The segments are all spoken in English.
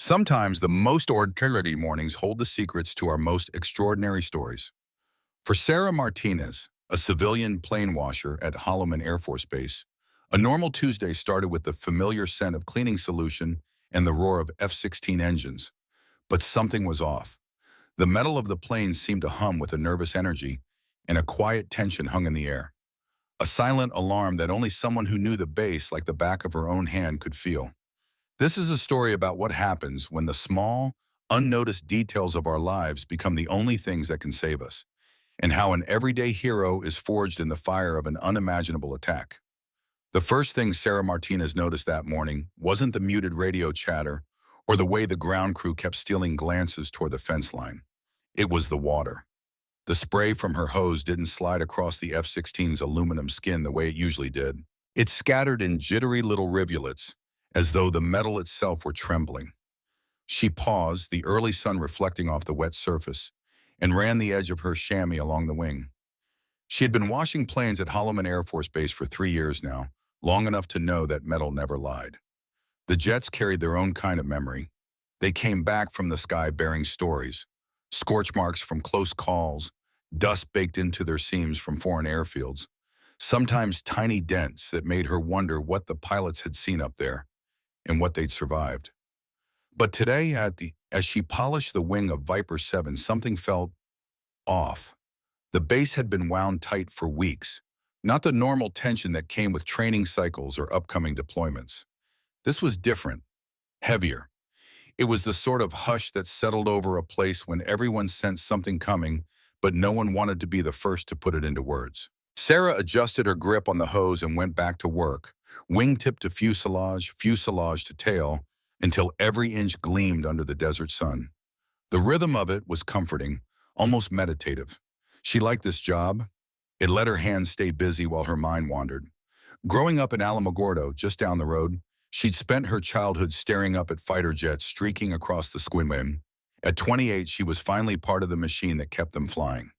Sometimes the most ordinary mornings hold the secrets to our most extraordinary stories. For Sarah Martinez, a civilian plane washer at Hollowman Air Force Base, a normal Tuesday started with the familiar scent of cleaning solution and the roar of F-16 engines. But something was off. The metal of the plane seemed to hum with a nervous energy, and a quiet tension hung in the air. A silent alarm that only someone who knew the base like the back of her own hand could feel. This is a story about what happens when the small, unnoticed details of our lives become the only things that can save us, and how an everyday hero is forged in the fire of an unimaginable attack. The first thing Sarah Martinez noticed that morning wasn't the muted radio chatter or the way the ground crew kept stealing glances toward the fence line. It was the water. The spray from her hose didn't slide across the F-16's aluminum skin the way it usually did. It scattered in jittery little rivulets, as though the metal itself were trembling. She paused, the early sun reflecting off the wet surface, and ran the edge of her chamois along the wing. She had been washing planes at Hollowman Air Force Base for 3 years now, long enough to know that metal never lied. The jets carried their own kind of memory. They came back from the sky bearing stories, scorch marks from close calls, dust baked into their seams from foreign airfields, sometimes tiny dents that made her wonder what the pilots had seen up there and what they'd survived. But today, as she polished the wing of Viper 7, something felt off. The base had been wound tight for weeks, not the normal tension that came with training cycles or upcoming deployments. This was different, heavier. It was the sort of hush that settled over a place when everyone sensed something coming, but no one wanted to be the first to put it into words. Sarah adjusted her grip on the hose and went back to work, wingtip to fuselage, fuselage to tail, until every inch gleamed under the desert sun. The rhythm of it was comforting, almost meditative. She liked this job. It let her hands stay busy while her mind wandered. Growing up in Alamogordo, just down the road, she'd spent her childhood staring up at fighter jets streaking across the skyline. At 28, she was finally part of the machine that kept them flying.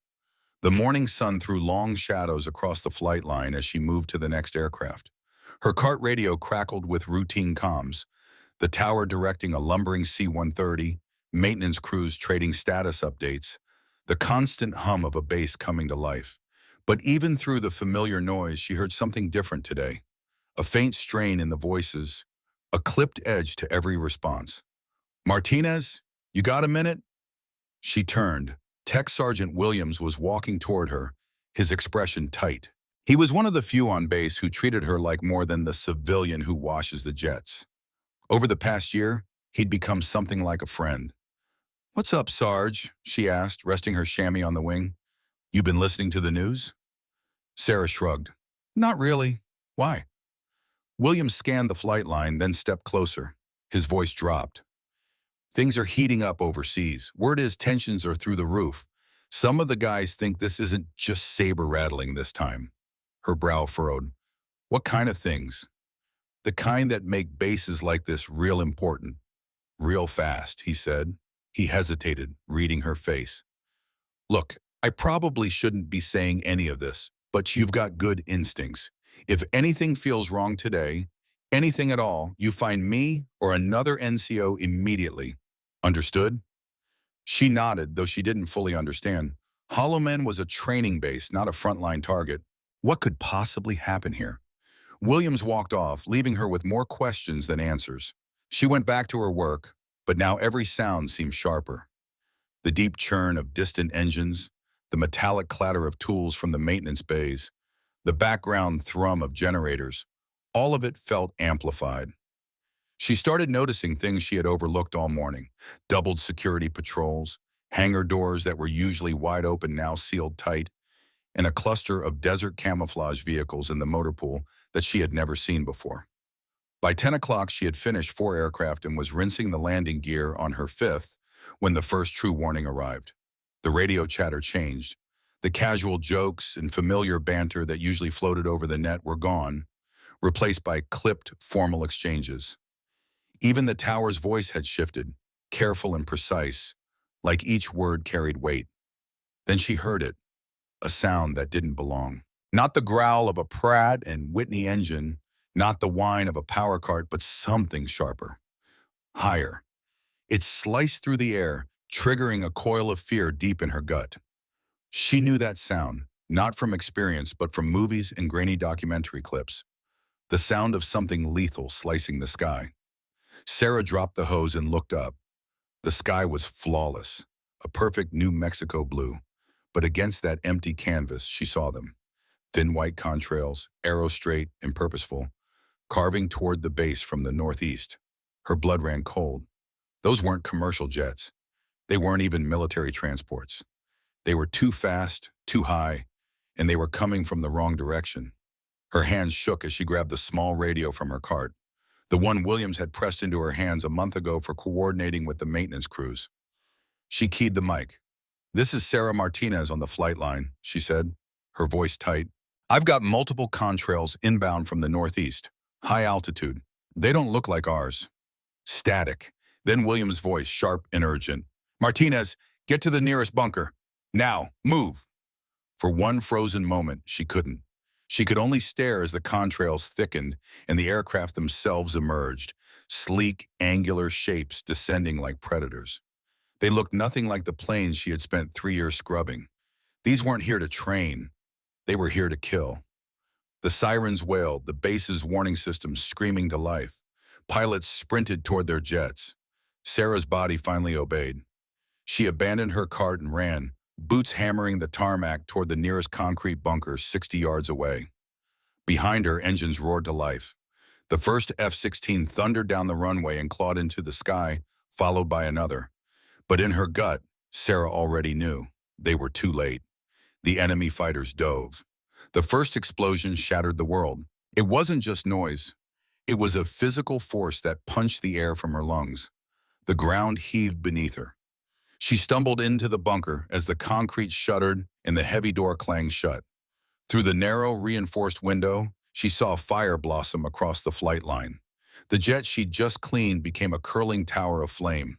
The morning sun threw long shadows across the flight line as she moved to the next aircraft. Her cart radio crackled with routine comms, the tower directing a lumbering C-130, maintenance crews trading status updates, the constant hum of a base coming to life. But even through the familiar noise, she heard something different today. A faint strain in the voices, a clipped edge to every response. "Martinez, you got a minute?" She turned. Tech Sergeant Williams was walking toward her, his expression tight. He was one of the few on base who treated her like more than the civilian who washes the jets. Over the past year, he'd become something like a friend. "What's up, Sarge?" she asked, resting her chamois on the wing. "You been listening to the news?" Sarah shrugged. "Not really. Why?" Williams scanned the flight line, then stepped closer. His voice dropped. "Things are heating up overseas. Word is tensions are through the roof. Some of the guys think this isn't just saber rattling this time." Her brow furrowed. "What kind of things?" "The kind that make bases like this real important. Real fast," he said. He hesitated, reading her face. "Look, I probably shouldn't be saying any of this, but you've got good instincts. If anything feels wrong today, anything at all, you find me or another NCO immediately. Understood?" She nodded, though she didn't fully understand. Hollowman was a training base, not a frontline target. What could possibly happen here? Williams walked off, leaving her with more questions than answers. She went back to her work, but now every sound seemed sharper. The deep churn of distant engines, the metallic clatter of tools from the maintenance bays, the background thrum of generators, all of it felt amplified. She started noticing things she had overlooked all morning: doubled security patrols, hangar doors that were usually wide open now sealed tight, and a cluster of desert camouflage vehicles in the motor pool that she had never seen before. By 10 o'clock, she had finished 4 aircraft and was rinsing the landing gear on her fifth when the first true warning arrived. The radio chatter changed. The casual jokes and familiar banter that usually floated over the net were gone, replaced by clipped, formal exchanges. Even the tower's voice had shifted, careful and precise, like each word carried weight. Then she heard it, a sound that didn't belong. Not the growl of a Pratt and Whitney engine, not the whine of a power cart, but something sharper, higher. It sliced through the air, triggering a coil of fear deep in her gut. She knew that sound, not from experience but from movies and grainy documentary clips. The sound of something lethal slicing the sky. Sarah dropped the hose and looked up. The sky was flawless, a perfect New Mexico blue. But against that empty canvas, she saw them. Thin white contrails, arrow straight and purposeful, carving toward the base from the northeast. Her blood ran cold. Those weren't commercial jets. They weren't even military transports. They were too fast, too high, and they were coming from the wrong direction. Her hands shook as she grabbed the small radio from her cart, the one Williams had pressed into her hands a month ago for coordinating with the maintenance crews. She keyed the mic. "This is Sarah Martinez on the flight line," she said, her voice tight. "I've got multiple contrails inbound from the northeast, high altitude. They don't look like ours." Static. Then Williams' voice, sharp and urgent. "Martinez, get to the nearest bunker. Now, move." For one frozen moment, she couldn't. She could only stare as the contrails thickened and the aircraft themselves emerged, sleek, angular shapes descending like predators. They looked nothing like the planes she had spent 3 years scrubbing. These weren't here to train. They were here to kill. The sirens wailed, the base's warning systems screaming to life. Pilots sprinted toward their jets. Sarah's body finally obeyed. She abandoned her cart and ran, boots hammering the tarmac toward the nearest concrete bunker 60 yards away. Behind her, engines roared to life. The first F-16 thundered down the runway and clawed into the sky, followed by another. But in her gut, Sarah already knew. They were too late. The enemy fighters dove. The first explosion shattered the world. It wasn't just noise. It was a physical force that punched the air from her lungs. The ground heaved beneath her. She stumbled into the bunker as the concrete shuddered and the heavy door clanged shut. Through the narrow, reinforced window, she saw fire blossom across the flight line. The jet she'd just cleaned became a curling tower of flame.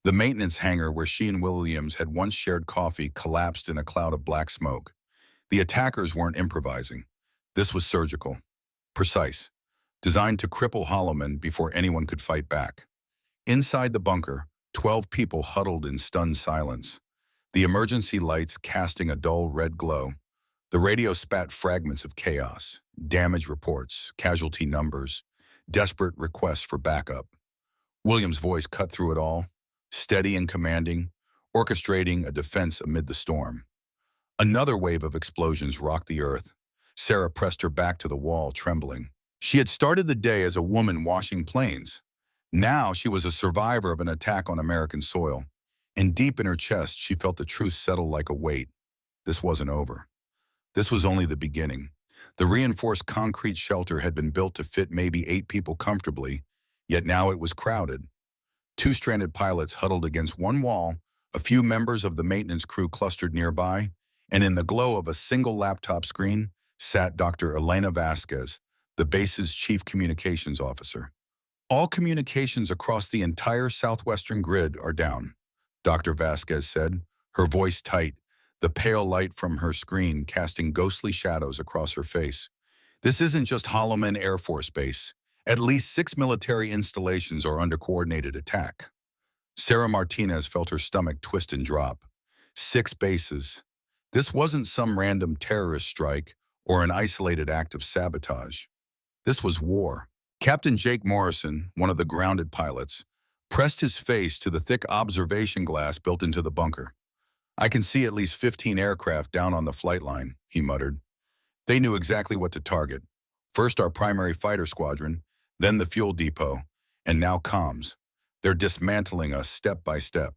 The maintenance hangar where she and Williams had once shared coffee collapsed in a cloud of black smoke. The attackers weren't improvising. This was surgical, precise, designed to cripple Hollowman before anyone could fight back. Inside the bunker, 12 people huddled in stunned silence, the emergency lights casting a dull red glow. The radio spat fragments of chaos, damage reports, casualty numbers, desperate requests for backup. Williams' voice cut through it all, steady and commanding, orchestrating a defense amid the storm. Another wave of explosions rocked the earth. Sarah pressed her back to the wall, trembling. She had started the day as a woman washing planes. Now she was a survivor of an attack on American soil, and deep in her chest she felt the truth settle like a weight. This wasn't over. This was only the beginning. The reinforced concrete shelter had been built to fit maybe 8 people comfortably, yet now it was crowded. 2 stranded pilots huddled against one wall, a few members of the maintenance crew clustered nearby, and in the glow of a single laptop screen sat Dr. Elena Vasquez, the base's chief communications officer. "All communications across the entire southwestern grid are down," Dr. Vasquez said, her voice tight, the pale light from her screen casting ghostly shadows across her face. "This isn't just Hollowman Air Force Base. At least 6 military installations are under coordinated attack." Sarah Martinez felt her stomach twist and drop. 6 bases. This wasn't some random terrorist strike or an isolated act of sabotage. This was war. Captain Jake Morrison, one of the grounded pilots, pressed his face to the thick observation glass built into the bunker. "I can see at least 15 aircraft down on the flight line," he muttered. They knew exactly what to target. First our primary fighter squadron, then the fuel depot, and now comms. They're dismantling us step by step.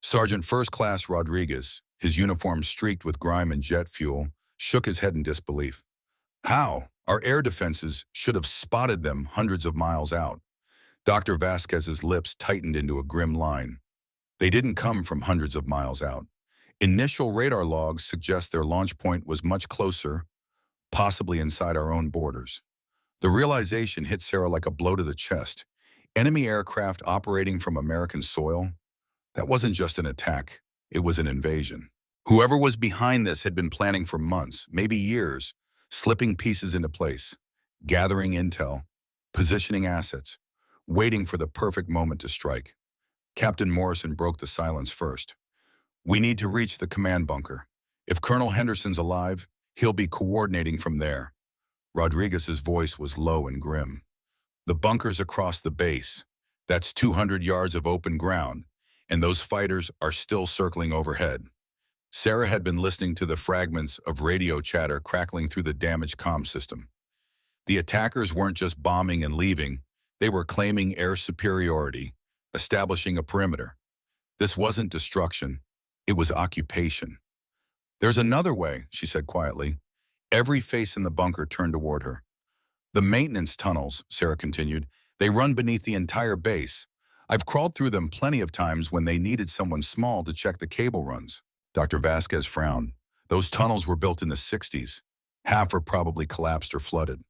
Sergeant First Class Rodriguez, his uniform streaked with grime and jet fuel, shook his head in disbelief. "How? Our air defenses should have spotted them hundreds of miles out." Dr. Vasquez's lips tightened into a grim line. They didn't come from hundreds of miles out. Initial radar logs suggest their launch point was much closer, possibly inside our own borders. The realization hit Sarah like a blow to the chest. Enemy aircraft operating from American soil? That wasn't just an attack, it was an invasion. Whoever was behind this had been planning for months, maybe years, slipping pieces into place, gathering intel, positioning assets, waiting for the perfect moment to strike. Captain Morrison broke the silence first. We need to reach the command bunker. If Colonel Henderson's alive, he'll be coordinating from there. Rodriguez's voice was low and grim. The bunker's across the base. That's 200 yards of open ground, and those fighters are still circling overhead. Sarah had been listening to the fragments of radio chatter crackling through the damaged comm system. The attackers weren't just bombing and leaving, they were claiming air superiority, establishing a perimeter. This wasn't destruction, it was occupation. There's another way, she said quietly. Every face in the bunker turned toward her. The maintenance tunnels, Sarah continued, they run beneath the entire base. I've crawled through them plenty of times when they needed someone small to check the cable runs. Dr. Vasquez frowned. Those tunnels were built in the 60s. Half are probably collapsed or flooded.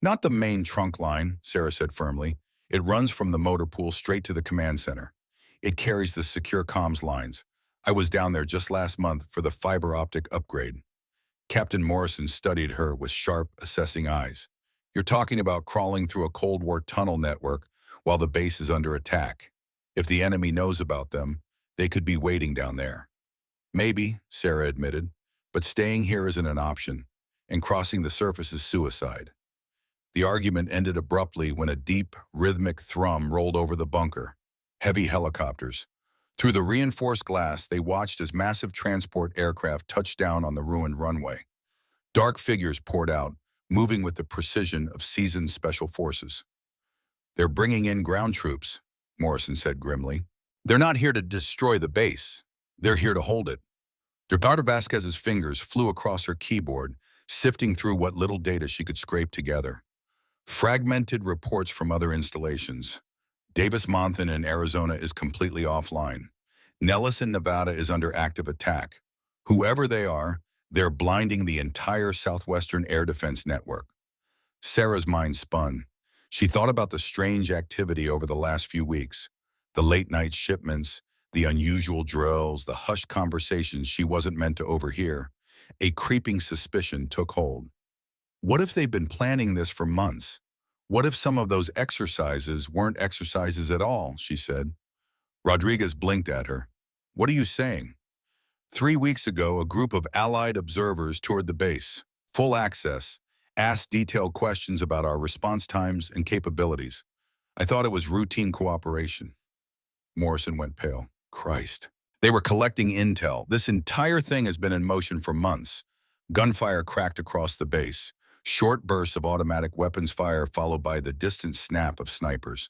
Not the main trunk line, Sarah said firmly. It runs from the motor pool straight to the command center. It carries the secure comms lines. I was down there just last month for the fiber optic upgrade. Captain Morrison studied her with sharp, assessing eyes. You're talking about crawling through a Cold War tunnel network while the base is under attack. If the enemy knows about them, they could be waiting down there. Maybe, Sarah admitted, but staying here isn't an option, and crossing the surface is suicide. The argument ended abruptly when a deep, rhythmic thrum rolled over the bunker. Heavy helicopters. Through the reinforced glass, they watched as massive transport aircraft touched down on the ruined runway. Dark figures poured out, moving with the precision of seasoned special forces. They're bringing in ground troops, Morrison said grimly. They're not here to destroy the base. They're here to hold it. Dr. Vasquez's fingers flew across her keyboard, sifting through what little data she could scrape together. Fragmented reports from other installations. Davis-Monthan in Arizona is completely offline. Nellis in Nevada is under active attack. Whoever they are, they're blinding the entire southwestern air defense network. Sarah's mind spun. She thought about the strange activity over the last few weeks. The late-night shipments, the unusual drills, the hushed conversations she wasn't meant to overhear. A creeping suspicion took hold. What if they've been planning this for months? What if some of those exercises weren't exercises at all, she said. Rodriguez blinked at her. What are you saying? 3 weeks ago, a group of Allied observers toured the base. Full access, asked detailed questions about our response times and capabilities. I thought it was routine cooperation. Morrison went pale. Christ. They were collecting intel. This entire thing has been in motion for months. Gunfire cracked across the base. Short bursts of automatic weapons fire followed by the distant snap of snipers.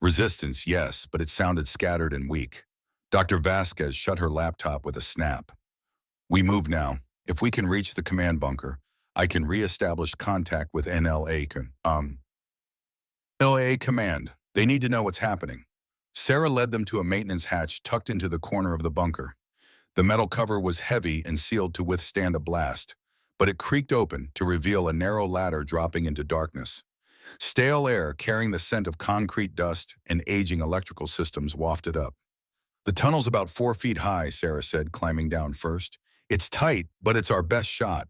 Resistance, yes, but it sounded scattered and weak. Dr. Vasquez shut her laptop with a snap. We move now. If we can reach the command bunker, I can re-establish contact with NLA command. They need to know what's happening. Sarah led them to a maintenance hatch tucked into the corner of the bunker. The metal cover was heavy and sealed to withstand a blast, but it creaked open to reveal a narrow ladder dropping into darkness. Stale air carrying the scent of concrete dust and aging electrical systems wafted up. The tunnel's about 4 feet high, Sarah said, climbing down first. It's tight, but it's our best shot.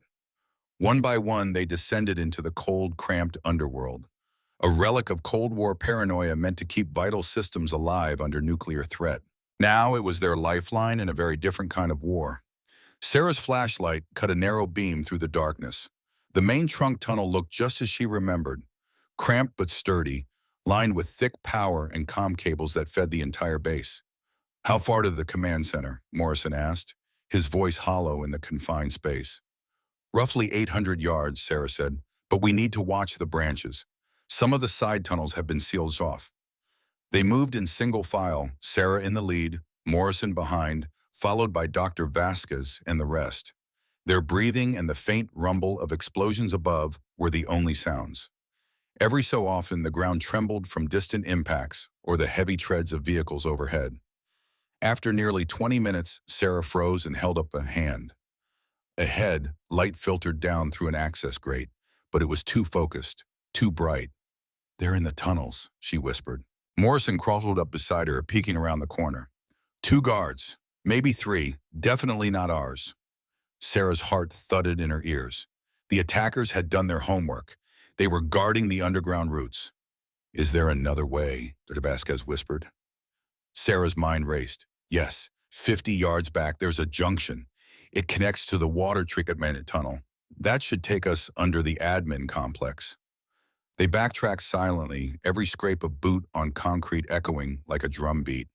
One by one, they descended into the cold, cramped underworld, a relic of Cold War paranoia meant to keep vital systems alive under nuclear threat. Now it was their lifeline in a very different kind of war. Sarah's flashlight cut a narrow beam through the darkness. The main trunk tunnel looked just as she remembered, cramped but sturdy, lined with thick power and comm cables that fed the entire base. How far to the command center? Morrison asked, his voice hollow in the confined space. Roughly 800 yards, Sarah said, but we need to watch the branches. Some of the side tunnels have been sealed off. They moved in single file, Sarah in the lead, Morrison behind, followed by Dr. Vasquez and the rest. Their breathing and the faint rumble of explosions above were the only sounds. Every so often, the ground trembled from distant impacts or the heavy treads of vehicles overhead. After nearly 20 minutes, Sarah froze and held up a hand. Ahead, light filtered down through an access grate, but it was too focused, too bright. They're in the tunnels, she whispered. Morrison crawled up beside her, peeking around the corner. 2 guards, maybe 3, definitely not ours. Sarah's heart thudded in her ears. The attackers had done their homework. They were guarding the underground routes. Is there another way? Dr. Vasquez whispered. Sarah's mind raced. Yes, 50 yards back, there's a junction. It connects to the water treatment tunnel. That should take us under the admin complex. They backtracked silently, every scrape of boot on concrete echoing like a drum beat.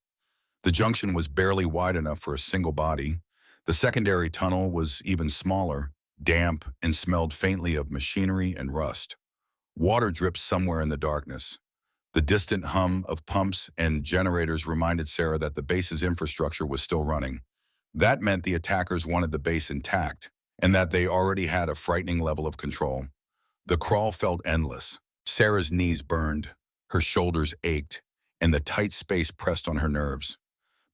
The junction was barely wide enough for a single body. The secondary tunnel was even smaller, damp, and smelled faintly of machinery and rust. Water dripped somewhere in the darkness. The distant hum of pumps and generators reminded Sarah that the base's infrastructure was still running. That meant the attackers wanted the base intact, and that they already had a frightening level of control. The crawl felt endless. Sarah's knees burned, her shoulders ached, and the tight space pressed on her nerves.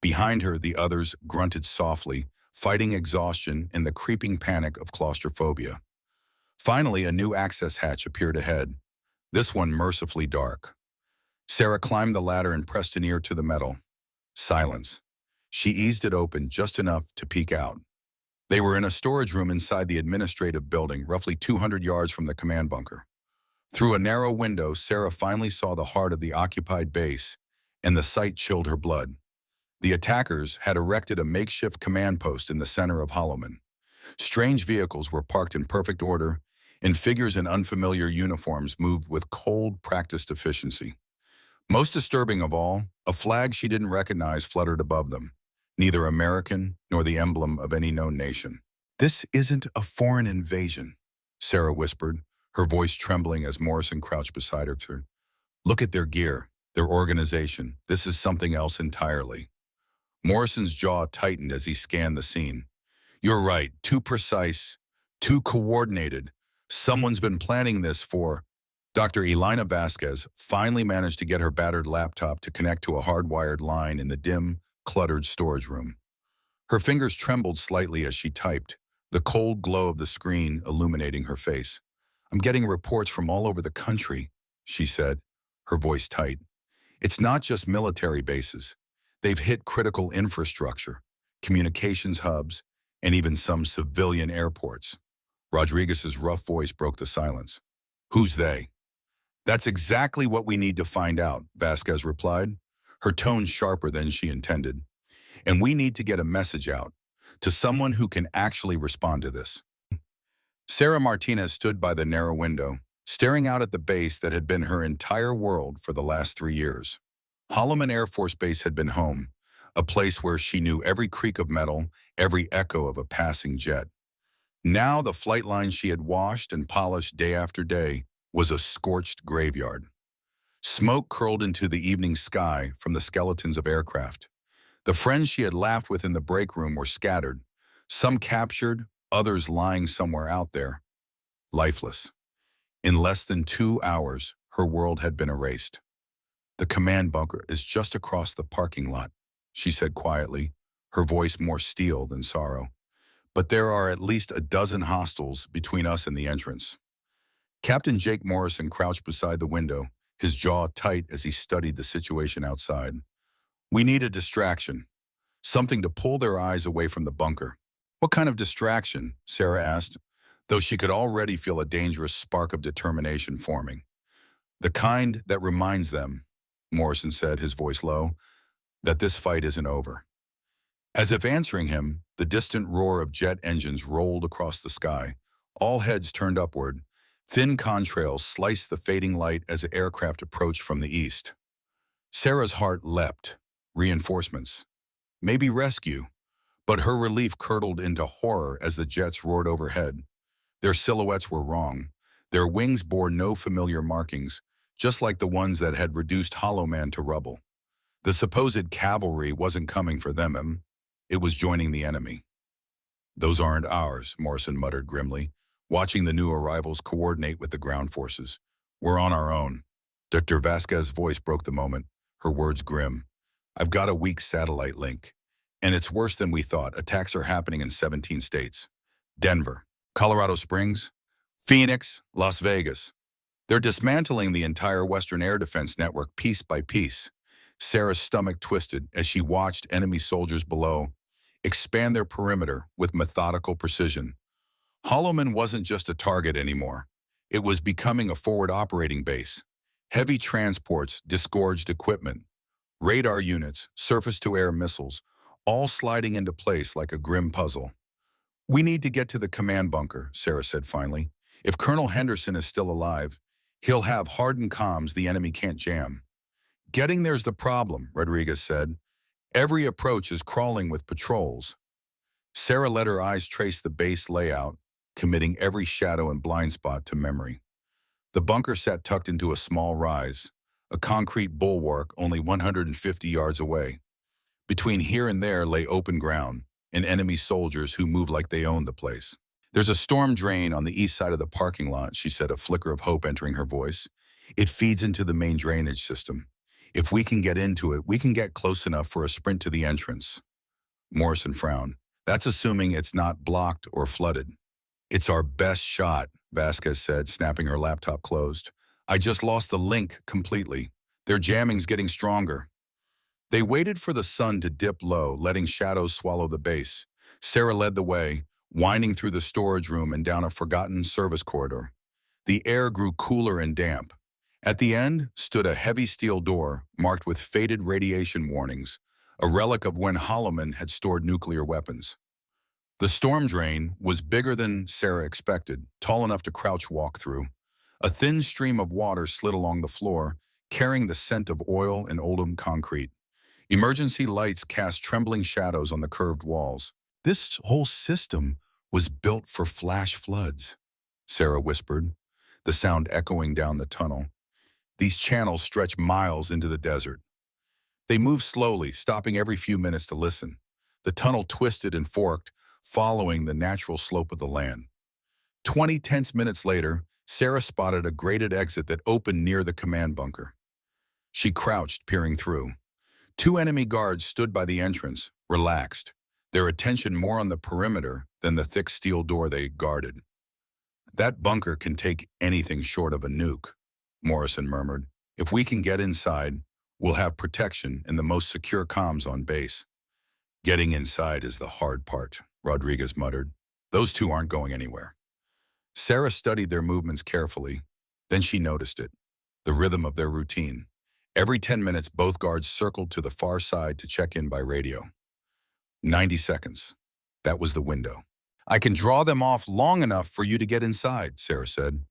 Behind her, the others grunted softly, fighting exhaustion and the creeping panic of claustrophobia. Finally, a new access hatch appeared ahead, this one mercifully dark. Sarah climbed the ladder and pressed an ear to the metal. Silence. She eased it open just enough to peek out. They were in a storage room inside the administrative building, roughly 200 yards from the command bunker. Through a narrow window, Sarah finally saw the heart of the occupied base, and the sight chilled her blood. The attackers had erected a makeshift command post in the center of Hollowman. Strange vehicles were parked in perfect order, and figures in unfamiliar uniforms moved with cold, practiced efficiency. Most disturbing of all, a flag she didn't recognize fluttered above them, neither American nor the emblem of any known nation. "This isn't a foreign invasion," Sarah whispered, her voice trembling as Morrison crouched beside her. "Look at their gear, their organization. This is something else entirely." Morrison's jaw tightened as he scanned the scene. "You're right, too precise, too coordinated. Someone's been planning this for..." Dr. Elena Vasquez finally managed to get her battered laptop to connect to a hardwired line in the dim, cluttered storage room. Her fingers trembled slightly as she typed, the cold glow of the screen illuminating her face. "I'm getting reports from all over the country," she said, her voice tight. "It's not just military bases. They've hit critical infrastructure, communications hubs, and even some civilian airports." Rodriguez's rough voice broke the silence. "Who's they?" "That's exactly what we need to find out," Vasquez replied, her tone sharper than she intended. "And we need to get a message out to someone who can actually respond to this." Sarah Martinez stood by the narrow window, staring out at the base that had been her entire world for the last 3 years. Hollowman Air Force Base had been home, a place where she knew every creak of metal, every echo of a passing jet. Now the flight line she had washed and polished day after day was a scorched graveyard. Smoke curled into the evening sky from the skeletons of aircraft. The friends she had laughed with in the break room were scattered, some captured, others lying somewhere out there, lifeless. In less than 2 hours, her world had been erased. "The command bunker is just across the parking lot," she said quietly, her voice more steel than sorrow. "But there are at least a dozen hostiles between us and the entrance." Captain Jake Morrison crouched beside the window, his jaw tight as he studied the situation outside. "We need a distraction, something to pull their eyes away from the bunker." "What kind of distraction?" Sarah asked, though she could already feel a dangerous spark of determination forming. "The kind that reminds them," Morrison said, his voice low, "that this fight isn't over." As if answering him, the distant roar of jet engines rolled across the sky. All heads turned upward. Thin contrails sliced the fading light as the aircraft approached from the east. Sarah's heart leapt. Reinforcements. Maybe rescue. But her relief curdled into horror as the jets roared overhead. Their silhouettes were wrong. Their wings bore no familiar markings, just like the ones that had reduced Hollowman to rubble. The supposed cavalry wasn't coming for them. It was joining the enemy. "Those aren't ours," Morrison muttered grimly, watching the new arrivals coordinate with the ground forces. "We're on our own." Dr. Vasquez's voice broke the moment, her words grim. "I've got a weak satellite link. And it's worse than we thought. Attacks are happening in 17 states. Denver, Colorado Springs, Phoenix, Las Vegas. They're dismantling the entire Western air defense network piece by piece." Sarah's stomach twisted as she watched enemy soldiers below expand their perimeter with methodical precision. Hollowman wasn't just a target anymore. It was becoming a forward operating base. Heavy transports disgorged equipment. radar units, surface-to-air missiles, all sliding into place like a grim puzzle. "We need to get to the command bunker," Sarah said finally. "If Colonel Henderson is still alive, he'll have hardened comms the enemy can't jam." "Getting there's the problem," Rodriguez said. "Every approach is crawling with patrols." Sarah let her eyes trace the base layout, committing every shadow and blind spot to memory. The bunker sat tucked into a small rise, a concrete bulwark only 150 yards away. Between here and there lay open ground, and enemy soldiers who moved like they owned the place. "There's a storm drain on the east side of the parking lot," she said, a flicker of hope entering her voice. "It feeds into the main drainage system. If we can get into it, we can get close enough for a sprint to the entrance." Morrison frowned. "That's assuming it's not blocked or flooded." "It's our best shot," Vasquez said, snapping her laptop closed. "I just lost the link completely. Their jamming's getting stronger." They waited for the sun to dip low, letting shadows swallow the base. Sarah led the way, winding through the storage room and down a forgotten service corridor. The air grew cooler and damp. At the end stood a heavy steel door marked with faded radiation warnings, a relic of when Hollowman had stored nuclear weapons. The storm drain was bigger than Sarah expected, tall enough to crouch walk through. A thin stream of water slid along the floor, carrying the scent of oil and old concrete. Emergency lights cast trembling shadows on the curved walls. "This whole system was built for flash floods," Sarah whispered, the sound echoing down the tunnel. "These channels stretch miles into the desert." They moved slowly, stopping every few minutes to listen. The tunnel twisted and forked, following the natural slope of the land. 20 tense minutes later, Sarah spotted a grated exit that opened near the command bunker. She crouched, peering through. Two enemy guards stood by the entrance, relaxed, their attention more on the perimeter than the thick steel door they guarded. "That bunker can take anything short of a nuke," Morrison murmured. "If we can get inside, we'll have protection and the most secure comms on base." "Getting inside is the hard part," Rodriguez muttered. "Those two aren't going anywhere." Sarah studied their movements carefully. Then she noticed it, the rhythm of their routine. Every 10 minutes, both guards circled to the far side to check in by radio. 90 seconds. That was the window. "I can draw them off long enough for you to get inside," Sarah said.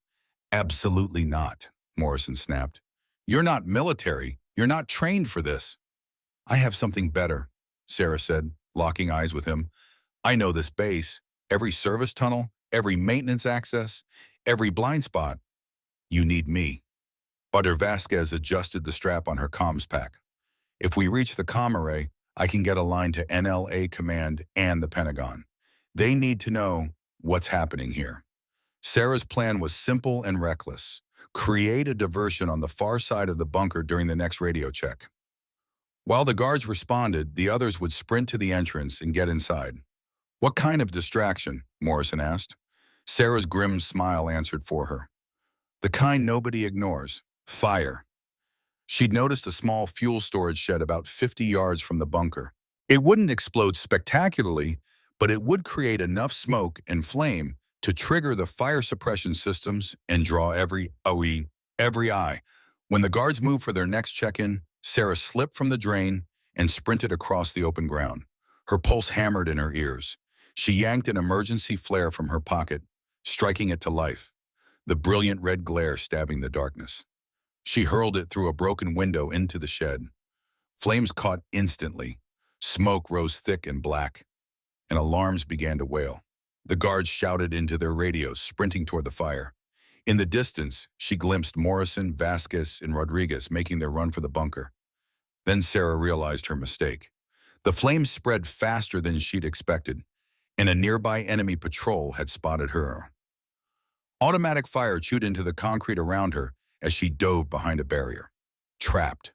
"Absolutely not," Morrison snapped. "You're not military. You're not trained for this." "I have something better," Sarah said, locking eyes with him. "I know this base, every service tunnel, every maintenance access, every blind spot. You need me." Butter Vasquez adjusted the strap on her comms pack. "If we reach the comm array, I can get a line to NLA Command and the Pentagon. They need to know what's happening here." Sarah's plan was simple and reckless. Create a diversion on the far side of the bunker during the next radio check. While the guards responded, the others would sprint to the entrance and get inside. "What kind of distraction?" Morrison asked. Sarah's grim smile answered for her. "The kind nobody ignores. Fire." She'd noticed a small fuel storage shed about 50 yards from the bunker. It wouldn't explode spectacularly, but it would create enough smoke and flame to trigger the fire suppression systems and draw every eye. When the guards moved for their next check-in, Sarah slipped from the drain and sprinted across the open ground. Her pulse hammered in her ears. She yanked an emergency flare from her pocket, striking it to life, the brilliant red glare stabbing the darkness. She hurled it through a broken window into the shed. Flames caught instantly. Smoke rose thick and black, and alarms began to wail. The guards shouted into their radios, sprinting toward the fire. In the distance, she glimpsed Morrison, Vasquez, and Rodriguez making their run for the bunker. Then Sarah realized her mistake. The flames spread faster than she'd expected, and a nearby enemy patrol had spotted her. Automatic fire chewed into the concrete around her as she dove behind a barrier. Trapped.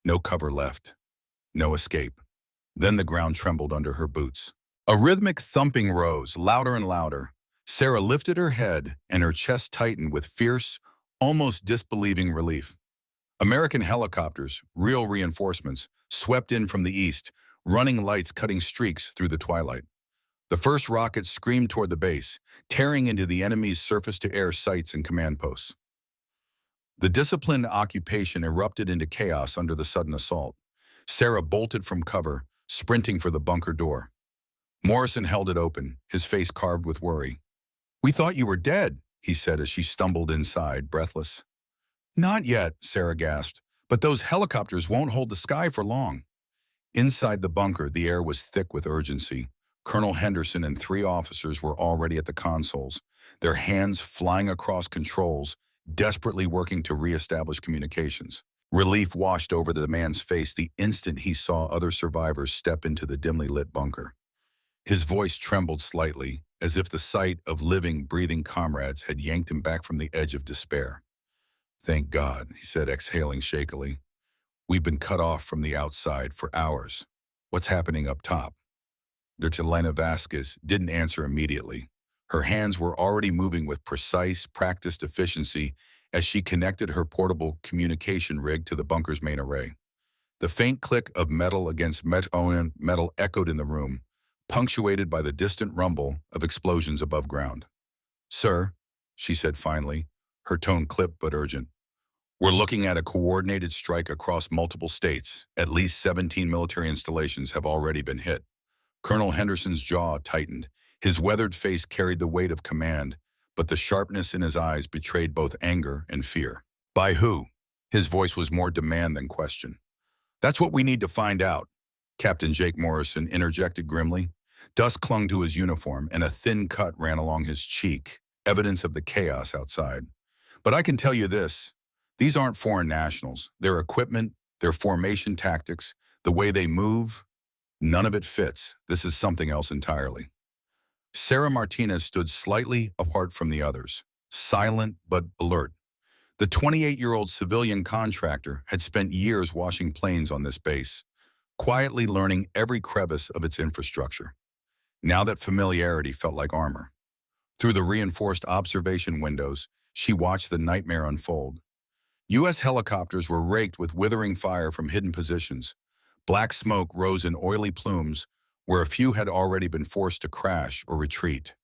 No cover left. No escape. Then the ground trembled under her boots. A rhythmic thumping rose, louder and louder. Sarah lifted her head, and her chest tightened with fierce, almost disbelieving relief. American helicopters, real reinforcements, swept in from the east, running lights cutting streaks through the twilight. The first rockets screamed toward the base, tearing into the enemy's surface-to-air sites and command posts. The disciplined occupation erupted into chaos under the sudden assault. Sarah bolted from cover, sprinting for the bunker door. Morrison held it open, his face carved with worry. "We thought you were dead," he said as she stumbled inside, breathless. "Not yet," Sarah gasped, "but those helicopters won't hold the sky for long." Inside the bunker, the air was thick with urgency. Colonel Henderson and 3 officers were already at the consoles, their hands flying across controls, desperately working to reestablish communications. Relief washed over the man's face the instant he saw other survivors step into the dimly lit bunker. His voice trembled slightly, as if the sight of living, breathing comrades had yanked him back from the edge of despair. "Thank God," he said, exhaling shakily. "We've been cut off from the outside for hours. What's happening up top?" Delena Vasquez didn't answer immediately. Her hands were already moving with precise, practiced efficiency as she connected her portable communication rig to the bunker's main array. The faint click of metal against metal echoed in the room, punctuated by the distant rumble of explosions above ground. "Sir," she said finally, her tone clipped but urgent, "we're looking at a coordinated strike across multiple states. At least 17 military installations have already been hit." Colonel Henderson's jaw tightened. His weathered face carried the weight of command, but the sharpness in his eyes betrayed both anger and fear. "By who?" His voice was more demand than question. "That's what we need to find out," Captain Jake Morrison interjected grimly. Dust clung to his uniform, and a thin cut ran along his cheek, evidence of the chaos outside. "But I can tell you this. These aren't foreign nationals. Their equipment, their formation tactics, the way they move, none of it fits. This is something else entirely." Sarah Martinez stood slightly apart from the others, silent but alert. The 28-year-old civilian contractor had spent years washing planes on this base, quietly learning every crevice of its infrastructure. Now that familiarity felt like armor. Through the reinforced observation windows, she watched the nightmare unfold. U.S. helicopters were raked with withering fire from hidden positions. Black smoke rose in oily plumes where a few had already been forced to crash or retreat.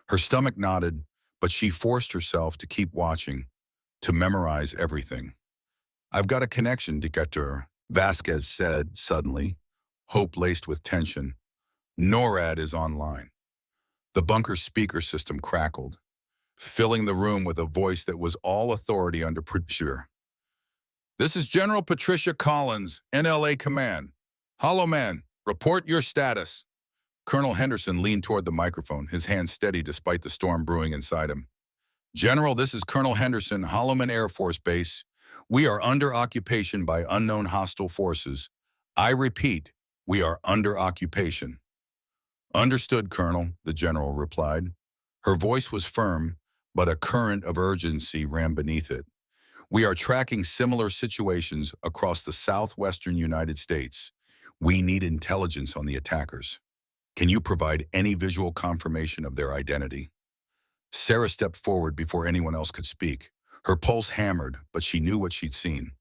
Her stomach knotted, but she forced herself to keep watching, to memorize everything. "I've got a connection to get to her," Vasquez said suddenly, hope laced with tension. "NORAD is online." The bunker speaker system crackled, filling the room with a voice that was all authority under pressure. "This is General Patricia Collins, NLA Command. Hollowman, report your status." Colonel Henderson leaned toward the microphone, his hands steady despite the storm brewing inside him. "General, this is Colonel Henderson, Hollowman Air Force Base. We are under occupation by unknown hostile forces. I repeat, we are under occupation." "Understood, Colonel," the general replied. Her voice was firm, but a current of urgency ran beneath it. "We are tracking similar situations across the southwestern United States. We need intelligence on the attackers. Can you provide any visual confirmation of their identity?" Sarah stepped forward before anyone else could speak. Her pulse hammered, but she knew what she'd seen.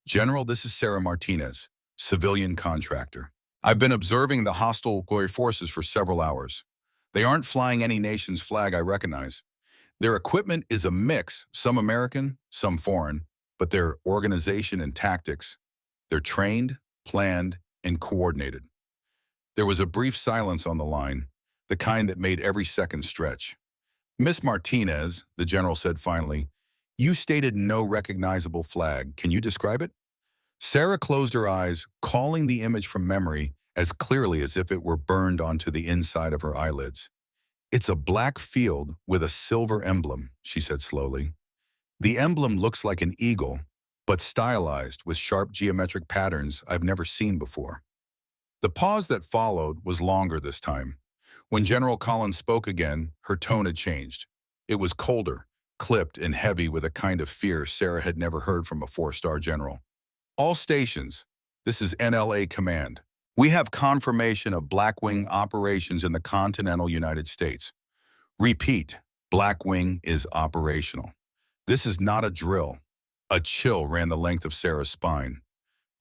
"General, this is Sarah Martinez, civilian contractor. I've been observing the hostile forces for several hours. They aren't flying any nation's flag I recognize. Their equipment is a mix, some American, some foreign, but their organization and tactics, they're trained, planned, and coordinated." There was a brief silence on the line, the kind that made every second stretch. "Miss Martinez," the general said finally, "you stated no recognizable flag. Can you describe it?" Sarah closed her eyes, calling the image from memory as clearly as if it were burned onto the inside of her eyelids. "It's a black field with a silver emblem," she said slowly. "The emblem looks like an eagle, but stylized with sharp geometric patterns I've never seen before." The pause that followed was longer this time. When General Collins spoke again, her tone had changed. It was colder, clipped and heavy with a kind of fear Sarah had never heard from a 4-star general. "All stations, this is NLA Command. We have confirmation of Blackwing operations in the continental United States. Repeat, Blackwing is operational. This is not a drill." A chill ran the length of Sarah's spine.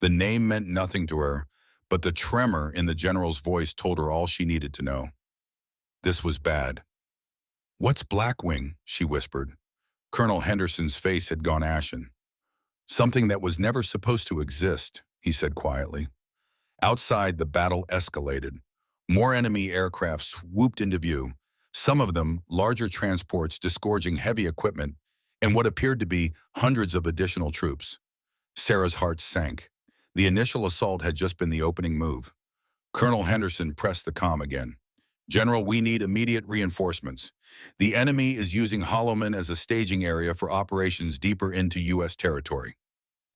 The name meant nothing to her, but the tremor in the general's voice told her all she needed to know. This was bad. "What's Blackwing?" she whispered. Colonel Henderson's face had gone ashen. "Something that was never supposed to exist," he said quietly. Outside, the battle escalated. More enemy aircraft swooped into view, some of them larger transports disgorging heavy equipment and what appeared to be hundreds of additional troops. Sarah's heart sank. The initial assault had just been the opening move. Colonel Henderson pressed the comm again. "General, we need immediate reinforcements. The enemy is using Hollowman as a staging area for operations deeper into U.S. territory."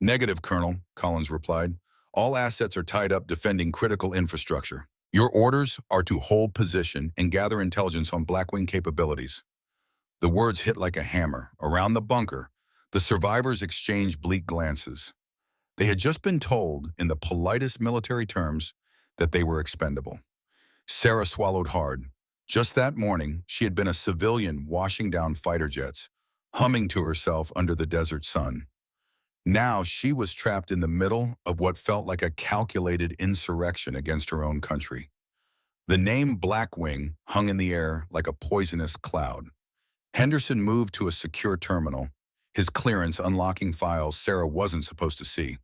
"Negative, Colonel," Collins replied. "All assets are tied up defending critical infrastructure. Your orders are to hold position and gather intelligence on Blackwing capabilities." The words hit like a hammer. Around the bunker, the survivors exchanged bleak glances. They had just been told, in the politest military terms, that they were expendable. Sarah swallowed hard. Just that morning, she had been a civilian washing down fighter jets, humming to herself under the desert sun. Now she was trapped in the middle of what felt like a calculated insurrection against her own country. The name Blackwing hung in the air like a poisonous cloud. Henderson moved to a secure terminal, his clearance unlocking files Sarah wasn't supposed to see.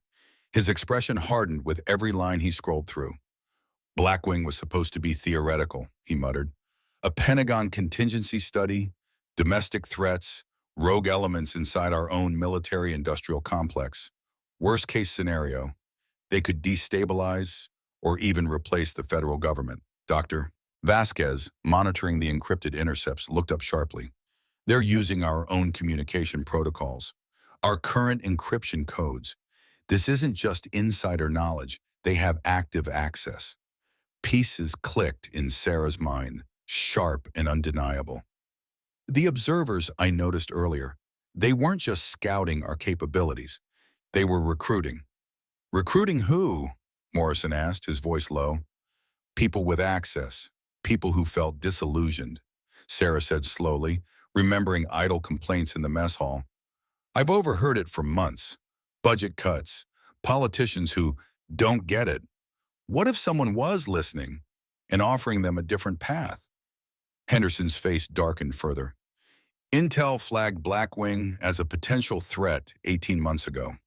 His expression hardened with every line he scrolled through. "Blackwing was supposed to be theoretical," he muttered. "A Pentagon contingency study, domestic threats, rogue elements inside our own military-industrial complex. Worst-case scenario, they could destabilize or even replace the federal government." Dr. Vasquez, monitoring the encrypted intercepts, looked up sharply. "They're using our own communication protocols, our current encryption codes. This isn't just insider knowledge. They have active access." Pieces clicked in Sarah's mind, sharp and undeniable. The observers I noticed earlier, they weren't just scouting our capabilities. They were recruiting. "Recruiting who?" Morrison asked, his voice low. "People with access, people who felt disillusioned," Sarah said slowly, remembering idle complaints in the mess hall. "I've overheard it for months. Budget cuts, politicians who don't get it. What if someone was listening and offering them a different path?" Henderson's face darkened further. "Intel flagged Blackwing as a potential threat 18 months ago.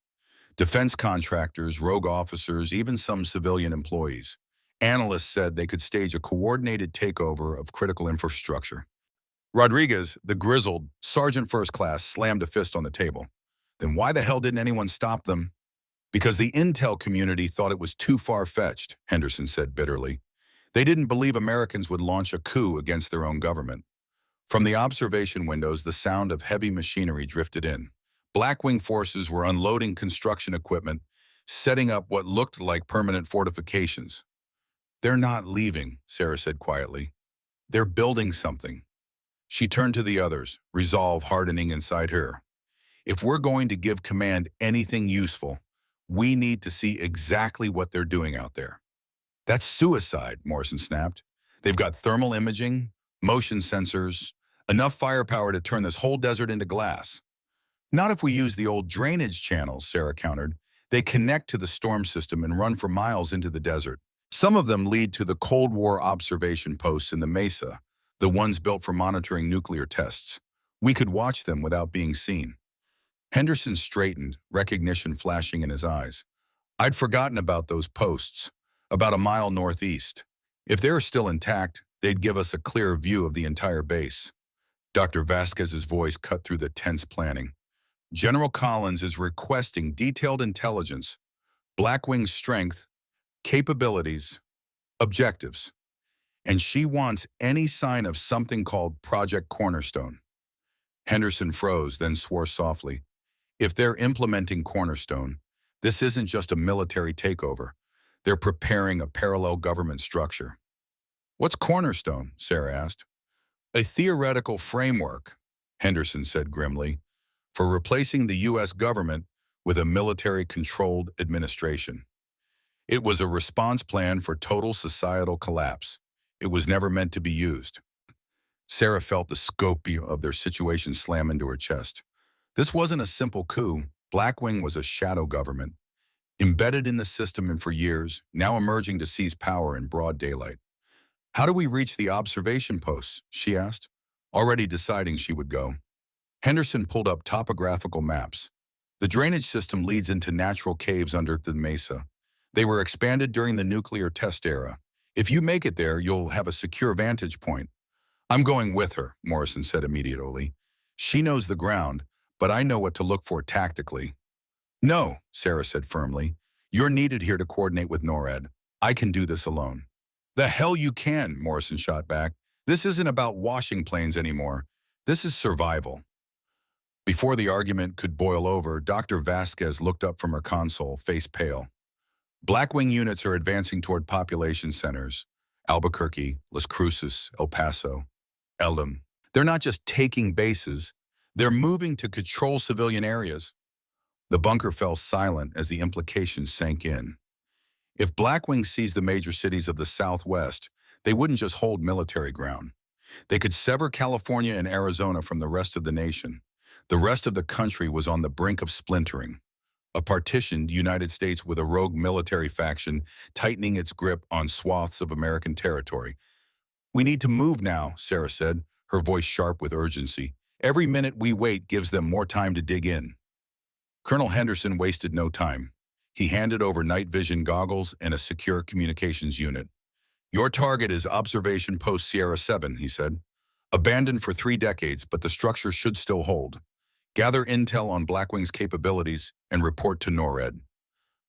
Defense contractors, rogue officers, even some civilian employees. Analysts said they could stage a coordinated takeover of critical infrastructure." Rodriguez, the grizzled Sergeant First Class, slammed a fist on the table. "Then why the hell didn't anyone stop them?" "Because the intel community thought it was too far-fetched," Henderson said bitterly. "They didn't believe Americans would launch a coup against their own government." From the observation windows, the sound of heavy machinery drifted in. Blackwing forces were unloading construction equipment, setting up what looked like permanent fortifications. "They're not leaving," Sarah said quietly. "They're building something." She turned to the others, resolve hardening inside her. "If we're going to give command anything useful, we need to see exactly what they're doing out there." "That's suicide," Morrison snapped. "They've got thermal imaging, motion sensors, enough firepower to turn this whole desert into glass." "Not if we use the old drainage channels," Sarah countered. "They connect to the storm system and run for miles into the desert. Some of them lead to the Cold War observation posts in the Mesa, the ones built for monitoring nuclear tests. We could watch them without being seen." Henderson straightened, recognition flashing in his eyes. "I'd forgotten about those posts, about a mile northeast. If they're still intact, they'd give us a clear view of the entire base." Dr. Vasquez's voice cut through the tense planning. "General Collins is requesting detailed intelligence, Blackwing's strength, capabilities, objectives. And she wants any sign of something called Project Cornerstone." Henderson froze, then swore softly. "If they're implementing Cornerstone, this isn't just a military takeover. They're preparing a parallel government structure." "What's Cornerstone?" Sarah asked. "A theoretical framework," Henderson said grimly, "for replacing the U.S. government with a military-controlled administration. It was a response plan for total societal collapse. It was never meant to be used." Sarah felt the scope of their situation slam into her chest. This wasn't a simple coup. Blackwing was a shadow government, embedded in the system and for years, now emerging to seize power in broad daylight. "How do we reach the observation posts?" she asked, already deciding she would go. Henderson pulled up topographical maps. "The drainage system leads into natural caves under the mesa. They were expanded during the nuclear test era. If you make it there, you'll have a secure vantage point. I'm going with her, Morrison said immediately. She knows the ground, but I know what to look for tactically. No, Sarah said firmly. You're needed here to coordinate with NORAD. I can do this alone. The hell you can, Morrison shot back. This isn't about washing planes anymore. This is survival. Before the argument could boil over, Dr. Vasquez looked up from her console, face pale. Blackwing units are advancing toward population centers. Albuquerque, Las Cruces, El Paso, Eldom. They're not just taking bases, they're moving to control civilian areas. The bunker fell silent as the implications sank in. If Blackwing seized the major cities of the Southwest, they wouldn't just hold military ground. They could sever California and Arizona from the rest of the nation. The rest of the country was on the brink of splintering. A partitioned United States with a rogue military faction tightening its grip on swaths of American territory. We need to move now, Sarah said, her voice sharp with urgency. Every minute we wait gives them more time to dig in. Colonel Henderson wasted no time. He handed over night vision goggles and a secure communications unit. Your target is Observation Post Sierra 7, he said. Abandoned for 3 decades, but the structure should still hold. Gather intel on Blackwing's capabilities and report to NORAD.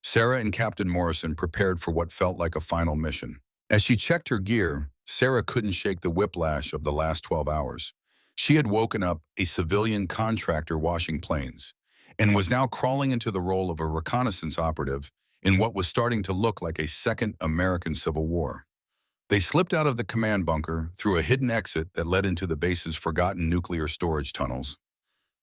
Sarah and Captain Morrison prepared for what felt like a final mission. As she checked her gear, Sarah couldn't shake the whiplash of the last 12 hours. She had woken up a civilian contractor washing planes and was now crawling into the role of a reconnaissance operative in what was starting to look like a second American Civil War. They slipped out of the command bunker through a hidden exit that led into the base's forgotten nuclear storage tunnels.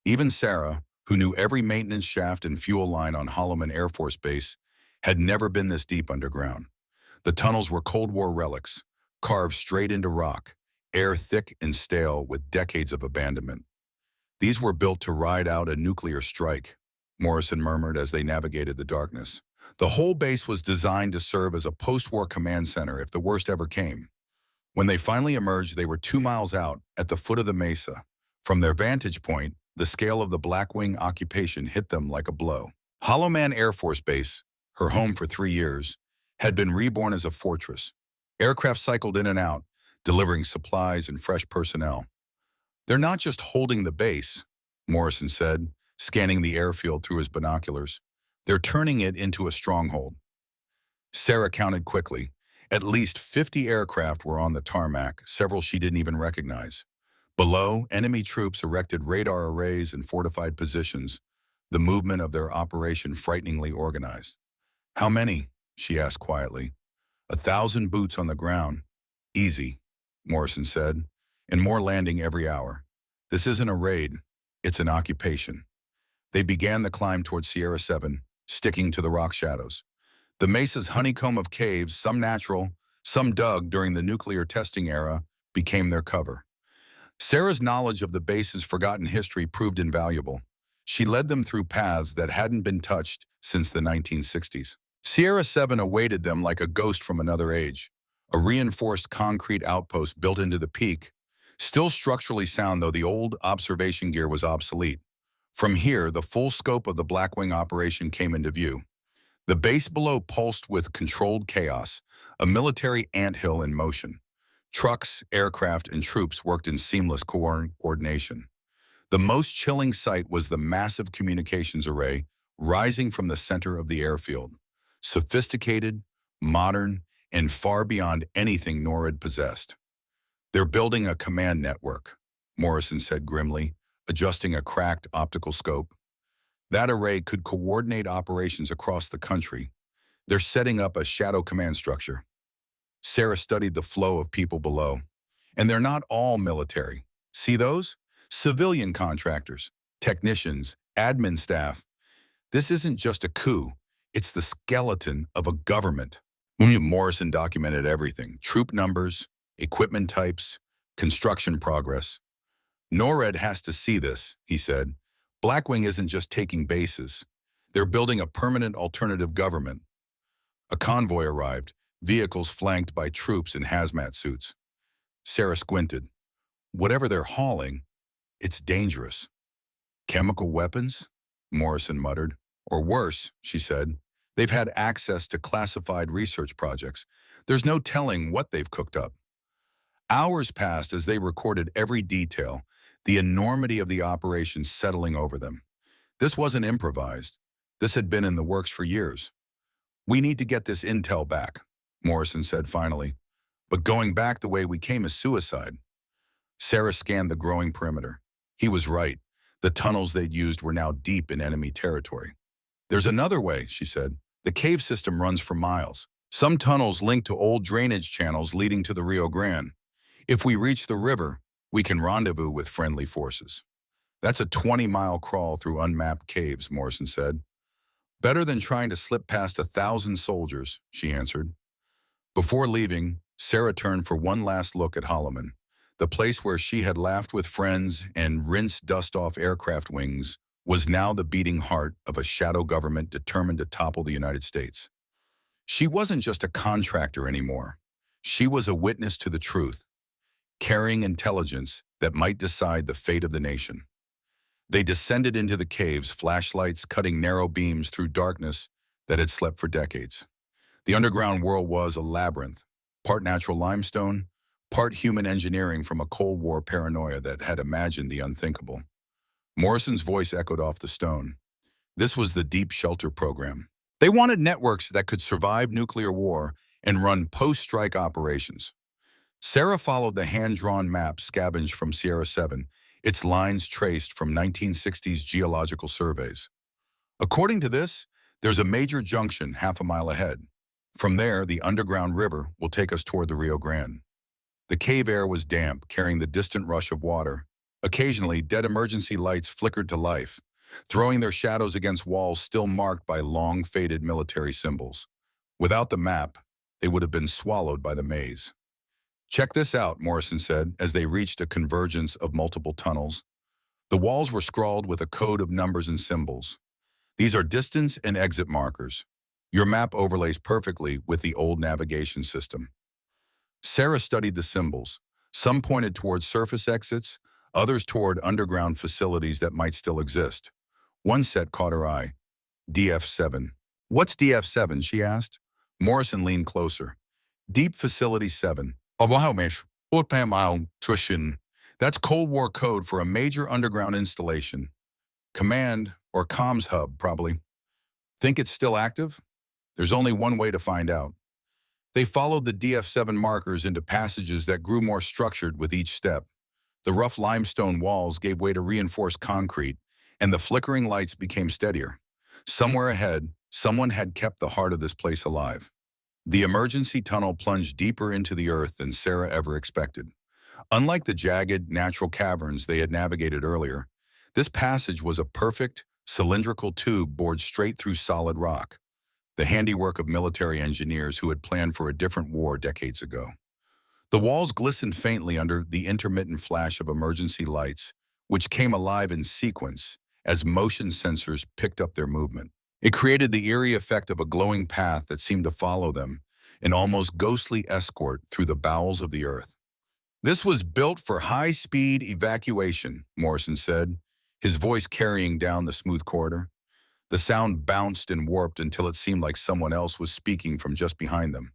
Even Sarah, who knew every maintenance shaft and fuel line on Hollowman Air Force Base, had never been this deep underground. The tunnels were Cold War relics, carved straight into rock, air thick and stale with decades of abandonment. These were built to ride out a nuclear strike, Morrison murmured as they navigated the darkness. The whole base was designed to serve as a post-war command center if the worst ever came. When they finally emerged, they were 2 miles out at the foot of the mesa. From their vantage point, the scale of the Blackwing occupation hit them like a blow. Hollowman Air Force Base, her home for 3 years, had been reborn as a fortress. Aircraft cycled in and out, delivering supplies and fresh personnel. They're not just holding the base, Morrison said, scanning the airfield through his binoculars. They're turning it into a stronghold. Sarah counted quickly. At least 50 aircraft were on the tarmac, several she didn't even recognize. Below, enemy troops erected radar arrays and fortified positions, the movement of their operation frighteningly organized. How many? She asked quietly. 1,000 boots on the ground. Easy, Morrison said, and more landing every hour. This isn't a raid, it's an occupation. They began the climb toward Sierra 7, sticking to the rock shadows. The mesa's honeycomb of caves, some natural, some dug during the nuclear testing era, became their cover. Sarah's knowledge of the base's forgotten history proved invaluable. She led them through paths that hadn't been touched since the 1960s. Sierra 7 awaited them like a ghost from another age, a reinforced concrete outpost built into the peak, still structurally sound though the old observation gear was obsolete. From here, the full scope of the Blackwing operation came into view. The base below pulsed with controlled chaos, a military anthill in motion. Trucks, aircraft, and troops worked in seamless coordination. The most chilling sight was the massive communications array rising from the center of the airfield. Sophisticated, modern, and far beyond anything NORAD possessed. They're building a command network, Morrison said grimly, adjusting a cracked optical scope. That array could coordinate operations across the country. They're setting up a shadow command structure. Sarah studied the flow of people below. And they're not all military. See those? Civilian contractors, technicians, admin staff. This isn't just a coup. It's the skeleton of a government. Morrison documented everything. Troop numbers, equipment types, construction progress. NORAD has to see this, he said. Blackwing isn't just taking bases. They're building a permanent alternative government. A convoy arrived, vehicles flanked by troops in hazmat suits. Sarah squinted. Whatever they're hauling, it's dangerous. Chemical weapons? Morrison muttered. Or worse, she said. They've had access to classified research projects. There's no telling what they've cooked up. Hours passed as they recorded every detail, the enormity of the operation settling over them. This wasn't improvised. This had been in the works for years. "We need to get this intel back," Morrison said finally. "But going back the way we came is suicide." Sarah scanned the growing perimeter. He was right. The tunnels they'd used were now deep in enemy territory. "There's another way," she said. "The cave system runs for miles. Some tunnels link to old drainage channels leading to the Rio Grande. If we reach the river, we can rendezvous with friendly forces." "That's a 20-mile crawl through unmapped caves," Morrison said. "Better than trying to slip past 1,000 soldiers," she answered. Before leaving, Sarah turned for one last look at Hollowman. The place where she had laughed with friends and rinsed dust off aircraft wings was now the beating heart of a shadow government determined to topple the United States. She wasn't just a contractor anymore. She was a witness to the truth, carrying intelligence that might decide the fate of the nation. They descended into the caves, flashlights cutting narrow beams through darkness that had slept for decades. The underground world was a labyrinth, part natural limestone, part human engineering from a Cold War paranoia that had imagined the unthinkable. Morrison's voice echoed off the stone. This was the Deep Shelter program. They wanted networks that could survive nuclear war and run post-strike operations. Sarah followed the hand-drawn map scavenged from Sierra 7, its lines traced from 1960s geological surveys. According to this, there's a major junction half a mile ahead. From there, the underground river will take us toward the Rio Grande. The cave air was damp, carrying the distant rush of water. Occasionally, dead emergency lights flickered to life, throwing their shadows against walls still marked by long, faded military symbols. Without the map, they would have been swallowed by the maze. "Check this out," Morrison said, as they reached a convergence of multiple tunnels. The walls were scrawled with a code of numbers and symbols. "These are distance and exit markers. Your map overlays perfectly with the old navigation system." Sarah studied the symbols. Some pointed toward surface exits, others toward underground facilities that might still exist. One set caught her eye. DF7. "What's DF7?" she asked. Morrison leaned closer. "Deep Facility 7. That's Cold War code for a major underground installation. Command or comms hub, probably. Think it's still active? There's only one way to find out." They followed the DF7 markers into passages that grew more structured with each step. The rough limestone walls gave way to reinforced concrete, and the flickering lights became steadier. Somewhere ahead, someone had kept the heart of this place alive. The emergency tunnel plunged deeper into the earth than Sarah ever expected. Unlike the jagged, natural caverns they had navigated earlier, this passage was a perfect, cylindrical tube bored straight through solid rock, the handiwork of military engineers who had planned for a different war decades ago. The walls glistened faintly under the intermittent flash of emergency lights, which came alive in sequence as motion sensors picked up their movement. It created the eerie effect of a glowing path that seemed to follow them, an almost ghostly escort through the bowels of the earth. "This was built for high-speed evacuation," Morrison said, his voice carrying down the smooth corridor. The sound bounced and warped until it seemed like someone else was speaking from just behind them.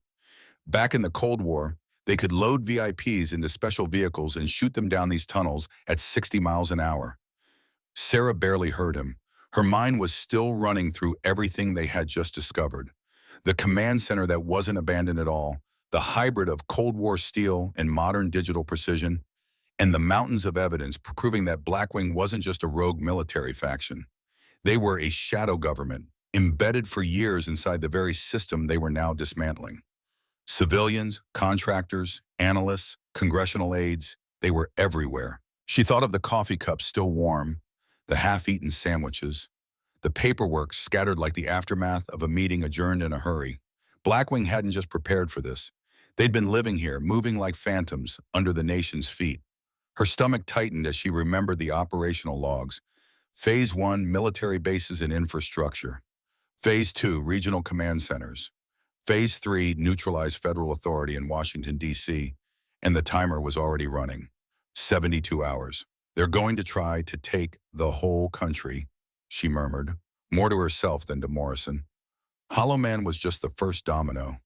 Back in the Cold War, they could load VIPs into special vehicles and shoot them down these tunnels at 60 miles an hour. Sarah barely heard him. Her mind was still running through everything they had just discovered. The command center that wasn't abandoned at all, the hybrid of Cold War steel and modern digital precision, and the mountains of evidence proving that Blackwing wasn't just a rogue military faction. They were a shadow government, embedded for years inside the very system they were now dismantling. Civilians, contractors, analysts, congressional aides, they were everywhere. She thought of the coffee cups still warm, the half-eaten sandwiches, the paperwork scattered like the aftermath of a meeting adjourned in a hurry. Blackwing hadn't just prepared for this. They'd been living here, moving like phantoms under the nation's feet. Her stomach tightened as she remembered the operational logs. Phase 1, military bases and infrastructure. Phase 2, regional command centers. Phase 3, neutralized federal authority in Washington, D.C., and the timer was already running. 72 hours. "They're going to try to take the whole country," she murmured, more to herself than to Morrison. Hollowman was just the first domino.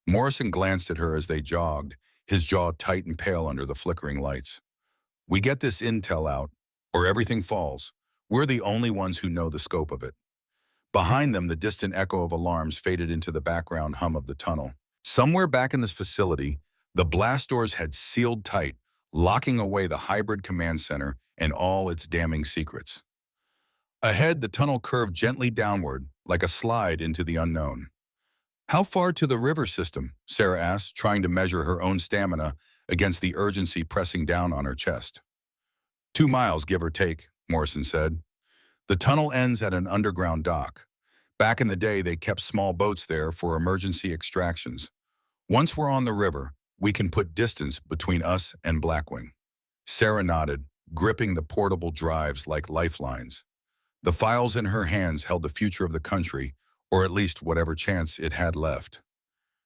Morrison glanced at her as they jogged, his jaw tight and pale under the flickering lights. We get this intel out, or everything falls. We're the only ones who know the scope of it. Behind them, the distant echo of alarms faded into the background hum of the tunnel. Somewhere back in this facility, the blast doors had sealed tight, locking away the hybrid command center and all its damning secrets. Ahead, the tunnel curved gently downward, like a slide into the unknown. How far to the river system? Sarah asked, trying to measure her own stamina against the urgency pressing down on her chest. 2 miles, give or take, Morrison said. The tunnel ends at an underground dock. Back in the day, they kept small boats there for emergency extractions. Once we're on the river, we can put distance between us and Blackwing. Sarah nodded, gripping the portable drives like lifelines. The files in her hands held the future of the country, or at least whatever chance it had left.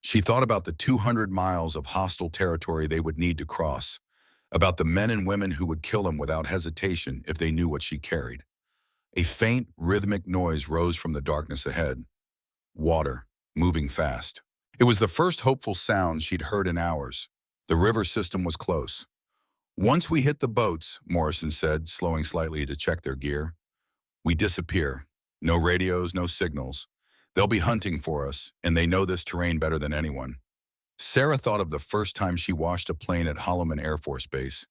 She thought about the 200 miles of hostile territory they would need to cross, about the men and women who would kill him without hesitation if they knew what she carried. A faint, rhythmic noise rose from the darkness ahead. Water, moving fast. It was the first hopeful sound she'd heard in hours. The river system was close. Once we hit the boats, Morrison said, slowing slightly to check their gear, we disappear. No radios, no signals. They'll be hunting for us, and they know this terrain better than anyone. Sarah thought of the first time she washed a plane at Hollowman Air Force Base,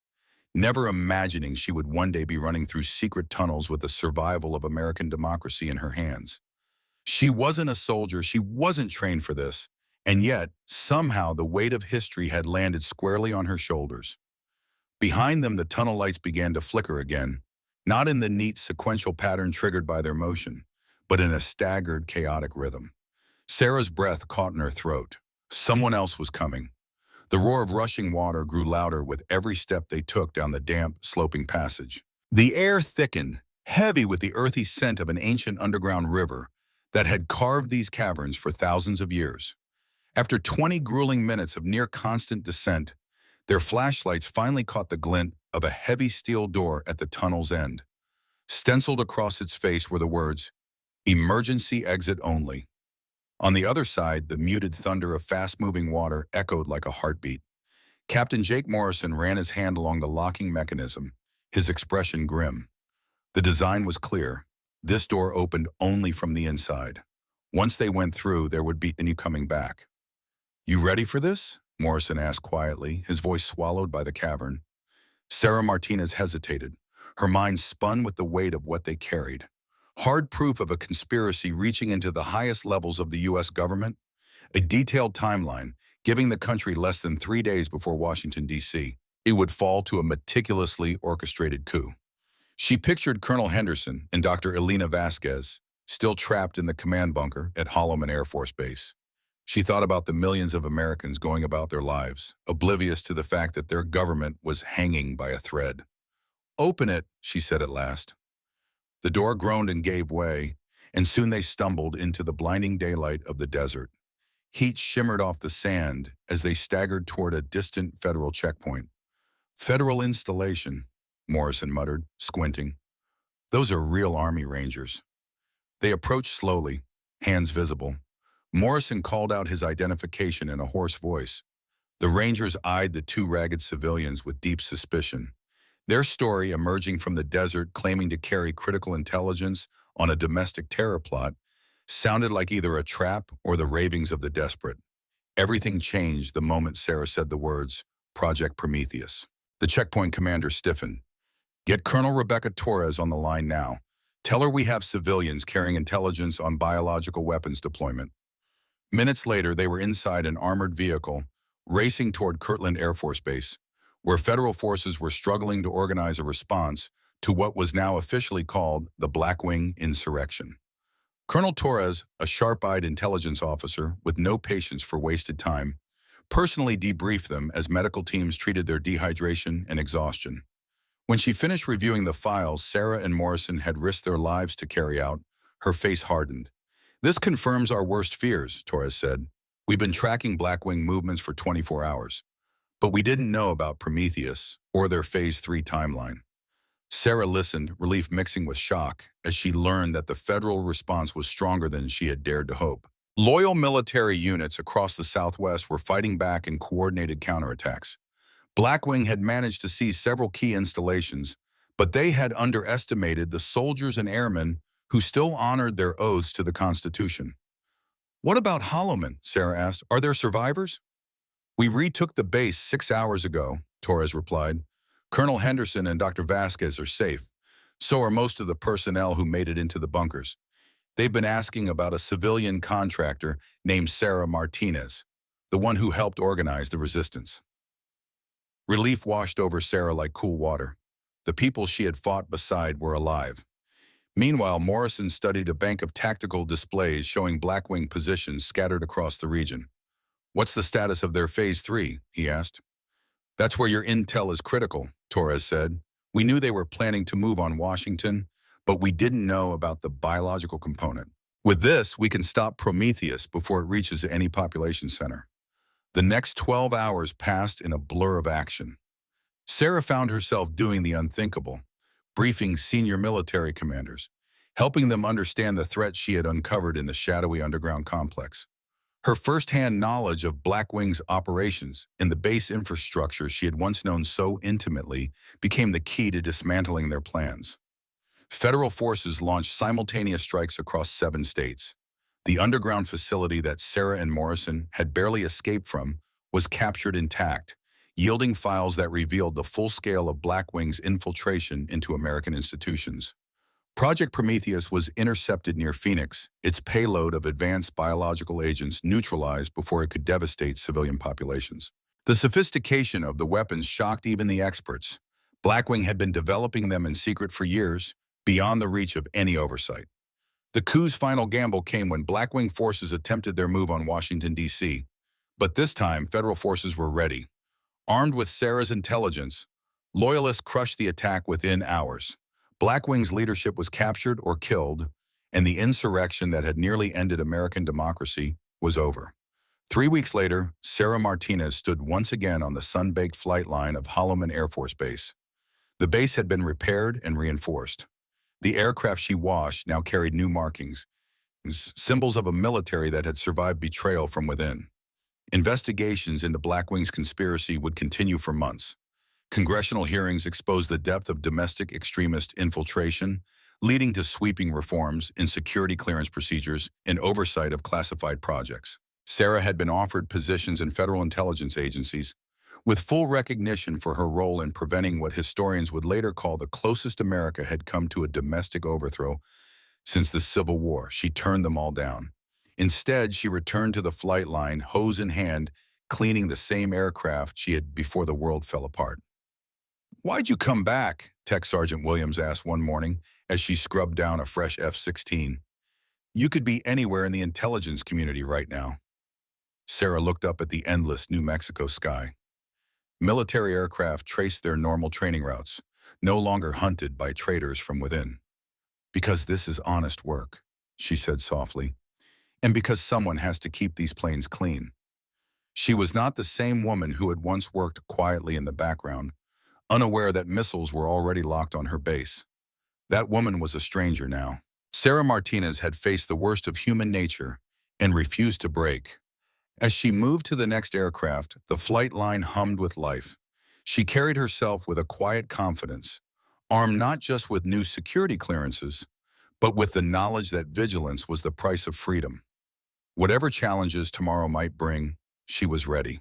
never imagining she would one day be running through secret tunnels with the survival of American democracy in her hands. She wasn't a soldier, she wasn't trained for this, and yet, somehow the weight of history had landed squarely on her shoulders. Behind them, the tunnel lights began to flicker again, not in the neat sequential pattern triggered by their motion, but in a staggered, chaotic rhythm. Sarah's breath caught in her throat. Someone else was coming. The roar of rushing water grew louder with every step they took down the damp, sloping passage. The air thickened, heavy with the earthy scent of an ancient underground river that had carved these caverns for thousands of years. After 20 grueling minutes of near-constant descent, their flashlights finally caught the glint of a heavy steel door at the tunnel's end. Stenciled across its face were the words, "Emergency exit only." On the other side, the muted thunder of fast-moving water echoed like a heartbeat. Captain Jake Morrison ran his hand along the locking mechanism, his expression grim. The design was clear. This door opened only from the inside. Once they went through, there would be any coming back. You ready for this? Morrison asked quietly, his voice swallowed by the cavern. Sarah Martinez hesitated. Her mind spun with the weight of what they carried. Hard proof of a conspiracy reaching into the highest levels of the U.S. government, a detailed timeline giving the country less than 3 days before Washington, D.C. It would fall to a meticulously orchestrated coup. She pictured Colonel Henderson and Dr. Elena Vasquez, still trapped in the command bunker at Hollowman Air Force Base. She thought about the millions of Americans going about their lives, oblivious to the fact that their government was hanging by a thread. Open it, she said at last. The door groaned and gave way, and soon they stumbled into the blinding daylight of the desert. Heat shimmered off the sand as they staggered toward a distant federal checkpoint. Federal installation, Morrison muttered, squinting. Those are real Army Rangers. They approached slowly, hands visible. Morrison called out his identification in a hoarse voice. The Rangers eyed the 2 ragged civilians with deep suspicion. Their story, emerging from the desert claiming to carry critical intelligence on a domestic terror plot, sounded like either a trap or the ravings of the desperate. Everything changed the moment Sarah said the words, Project Prometheus. The checkpoint commander stiffened. Get Colonel Rebecca Torres on the line now. Tell her we have civilians carrying intelligence on biological weapons deployment. Minutes later, they were inside an armored vehicle, racing toward Kirtland Air Force Base, where federal forces were struggling to organize a response to what was now officially called the Blackwing Insurrection. Colonel Torres, a sharp-eyed intelligence officer with no patience for wasted time, personally debriefed them as medical teams treated their dehydration and exhaustion. When she finished reviewing the files Sarah and Morrison had risked their lives to carry out, her face hardened. This confirms our worst fears, Torres said. We've been tracking Blackwing movements for 24 hours. But we didn't know about Prometheus or their Phase 3 timeline. Sarah listened, relief mixing with shock, as she learned that the federal response was stronger than she had dared to hope. Loyal military units across the Southwest were fighting back in coordinated counterattacks. Blackwing had managed to seize several key installations, but they had underestimated the soldiers and airmen who still honored their oaths to the Constitution. "What about Hollowman?" Sarah asked. "Are there survivors?" "We retook the base 6 hours ago," Torres replied. "Colonel Henderson and Dr. Vasquez are safe. So are most of the personnel who made it into the bunkers. They've been asking about a civilian contractor named Sarah Martinez, the one who helped organize the resistance." Relief washed over Sarah like cool water. The people she had fought beside were alive. Meanwhile, Morrison studied a bank of tactical displays showing Blackwing positions scattered across the region. "What's the status of their Phase 3? He asked. "That's where your intel is critical," Torres said. "We knew they were planning to move on Washington, but we didn't know about the biological component. With this, we can stop Prometheus before it reaches any population center." The next 12 hours passed in a blur of action. Sarah found herself doing the unthinkable, briefing senior military commanders, helping them understand the threat she had uncovered in the shadowy underground complex. Her first-hand knowledge of Blackwing's operations and the base infrastructure she had once known so intimately became the key to dismantling their plans. Federal forces launched simultaneous strikes across 7 states. The underground facility that Sarah and Morrison had barely escaped from was captured intact, yielding files that revealed the full scale of Blackwing's infiltration into American institutions. Project Prometheus was intercepted near Phoenix, its payload of advanced biological agents neutralized before it could devastate civilian populations. The sophistication of the weapons shocked even the experts. Blackwing had been developing them in secret for years, beyond the reach of any oversight. The coup's final gamble came when Blackwing forces attempted their move on Washington, D.C. But this time, federal forces were ready. Armed with Sarah's intelligence, loyalists crushed the attack within hours. Blackwing's leadership was captured or killed, and the insurrection that had nearly ended American democracy was over. 3 weeks later, Sarah Martinez stood once again on the sun-baked flight line of Hollowman Air Force Base. The base had been repaired and reinforced. The aircraft she washed now carried new markings, symbols of a military that had survived betrayal from within. Investigations into Blackwing's conspiracy would continue for months. Congressional hearings exposed the depth of domestic extremist infiltration, leading to sweeping reforms in security clearance procedures and oversight of classified projects. Sarah had been offered positions in federal intelligence agencies, with full recognition for her role in preventing what historians would later call the closest America had come to a domestic overthrow since the Civil War. She turned them all down. Instead, she returned to the flight line, hose in hand, cleaning the same aircraft she had before the world fell apart. "Why'd you come back?" Tech Sergeant Williams asked one morning as she scrubbed down a fresh F-16. "You could be anywhere in the intelligence community right now." Sarah looked up at the endless New Mexico sky. Military aircraft traced their normal training routes, no longer hunted by traitors from within. "Because this is honest work," she said softly, "and because someone has to keep these planes clean." She was not the same woman who had once worked quietly in the background, unaware that missiles were already locked on her base. That woman was a stranger now. Sarah Martinez had faced the worst of human nature and refused to break. As she moved to the next aircraft, the flight line hummed with life. She carried herself with a quiet confidence, armed not just with new security clearances, but with the knowledge that vigilance was the price of freedom. Whatever challenges tomorrow might bring, she was ready.